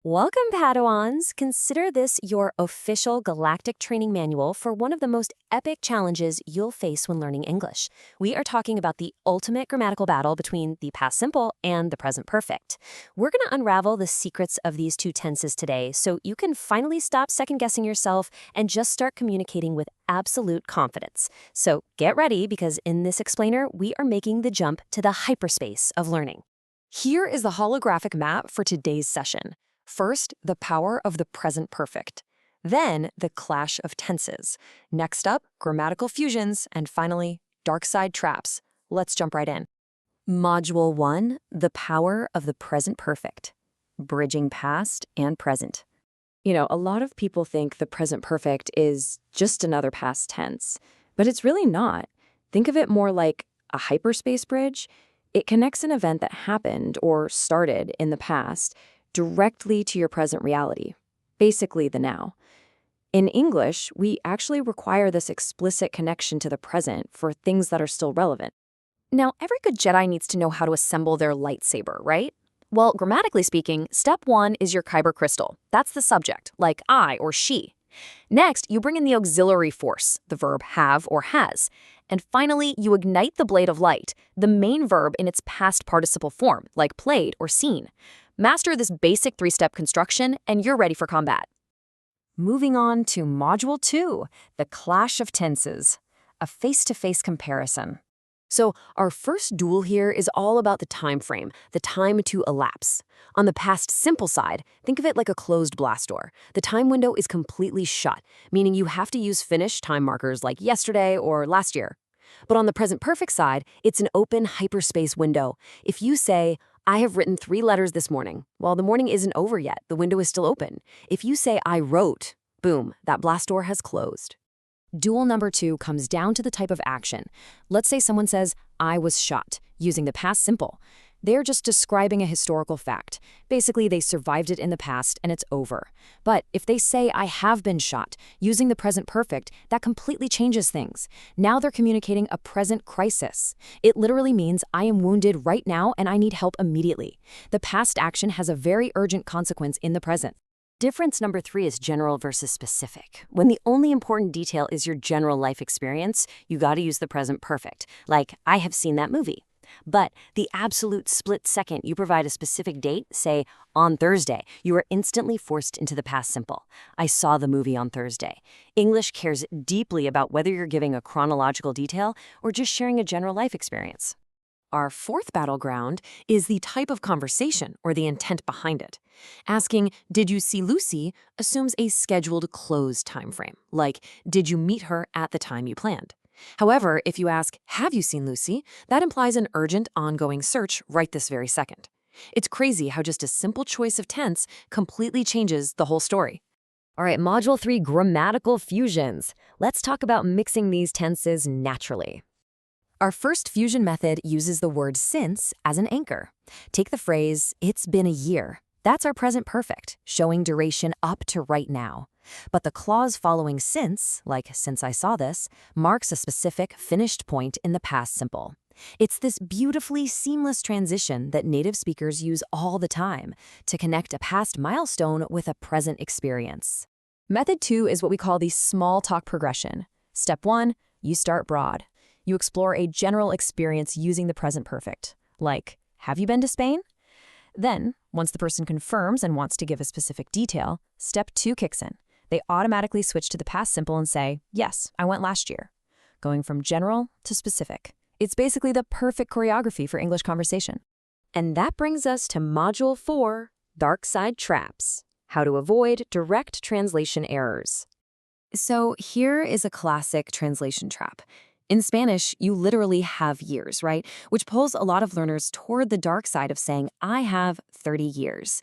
Welcome, Padawans! Consider this your official galactic training manual for one of the most epic challenges you'll face when learning English. We are talking about the ultimate grammatical battle between the past simple and the present perfect. We're going to unravel the secrets of these two tenses today so you can finally stop second-guessing yourself and just start communicating with absolute confidence. So get ready, because in this explainer, we are making the jump to the hyperspace of learning. Here is the holographic map for today's session. First, the power of the present perfect. Then, the clash of tenses. Next up, grammatical fusions. And finally, dark side traps. Let's jump right in. Module 1, the power of the present perfect. Bridging past and present. A lot of people think the present perfect is just another past tense, but it's really not. Think of it more like a hyperspace bridge. It connects an event that happened or started in the past directly to your present reality, basically the now. In English, we actually require this explicit connection to the present for things that are still relevant. Now, every good Jedi needs to know how to assemble their lightsaber, right? Well, grammatically speaking, step 1 is your kyber crystal. That's the subject, like I or she. Next, you bring in the auxiliary force, the verb have or has. And finally, you ignite the blade of light, the main verb in its past participle form, like played or seen. Master this basic 3-step construction, and you're ready for combat. Moving on to Module 2, the clash of tenses, a face-to-face comparison. So our first duel here is all about the time frame, the time to elapse. On the past simple side, think of it like a closed blast door. The time window is completely shut, meaning you have to use finished time markers like yesterday or last year. But on the present perfect side, it's an open hyperspace window. If you say, I have written 3 letters this morning, well, the morning isn't over yet. The window is still open. If you say, I wrote, boom, that blast door has closed. Duel number 2 comes down to the type of action. Let's say someone says, I was shot, using the past simple. They're just describing a historical fact. Basically, they survived it in the past and it's over. But if they say, I have been shot, using the present perfect, that completely changes things. Now they're communicating a present crisis. It literally means I am wounded right now and I need help immediately. The past action has a very urgent consequence in the present. Difference number 3 is general versus specific. When the only important detail is your general life experience, you gotta use the present perfect. Like, I have seen that movie. But the absolute split second you provide a specific date, say, on Thursday, you are instantly forced into the past simple. I saw the movie on Thursday. English cares deeply about whether you're giving a chronological detail or just sharing a general life experience. Our fourth battleground is the type of conversation or the intent behind it. Asking, did you see Lucy, assumes a scheduled closed time frame, like, did you meet her at the time you planned? However, if you ask, have you seen Lucy, that implies an urgent, ongoing search right this very second. It's crazy how just a simple choice of tense completely changes the whole story. All right, Module 3, grammatical fusions. Let's talk about mixing these tenses naturally. Our first fusion method uses the word since as an anchor. Take the phrase, it's been a year. That's our present perfect, showing duration up to right now. But the clause following since, like since I saw this, marks a specific finished point in the past simple. It's this beautifully seamless transition that native speakers use all the time to connect a past milestone with a present experience. Method 2 is what we call the small talk progression. Step 1, you start broad. You explore a general experience using the present perfect, like, have you been to Spain? Then, once the person confirms and wants to give a specific detail, step 2 kicks in. They automatically switch to the past simple and say, yes, I went last year. Going from general to specific. It's basically the perfect choreography for English conversation. And that brings us to Module 4, Dark Side Traps, how to avoid direct translation errors. So here is a classic translation trap. In Spanish, you literally have years, right? Which pulls a lot of learners toward the dark side of saying, I have 30 years.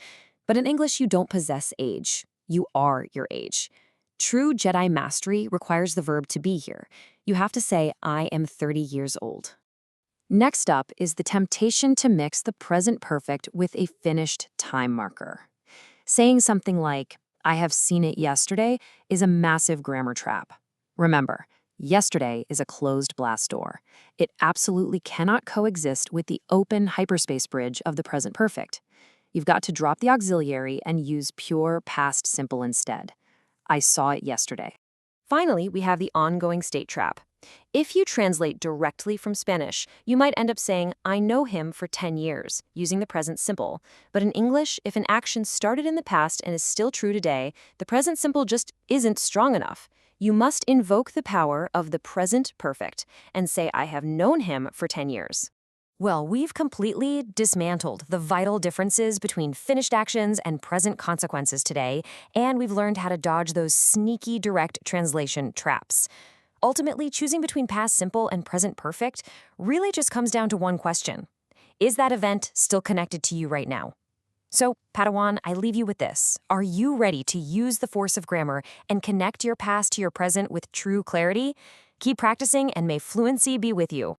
But in English, you don't possess age. You are your age. True Jedi mastery requires the verb to be here. You have to say, I am 30 years old. Next up is the temptation to mix the present perfect with a finished time marker. Saying something like, I have seen it yesterday is a massive grammar trap. Remember, yesterday is a closed blast door. It absolutely cannot coexist with the open hyperspace bridge of the present perfect. You've got to drop the auxiliary and use pure past simple instead. I saw it yesterday. Finally, we have the ongoing state trap. If you translate directly from Spanish, you might end up saying, I know him for 10 years, using the present simple. But in English, if an action started in the past and is still true today, the present simple just isn't strong enough. You must invoke the power of the present perfect and say, I have known him for 10 years. Well, we've completely dismantled the vital differences between finished actions and present consequences today, and we've learned how to dodge those sneaky direct translation traps. Ultimately, choosing between past simple and present perfect really just comes down to one question. Is that event still connected to you right now? So, Padawan, I leave you with this. Are you ready to use the force of grammar and connect your past to your present with true clarity? Keep practicing, and may fluency be with you.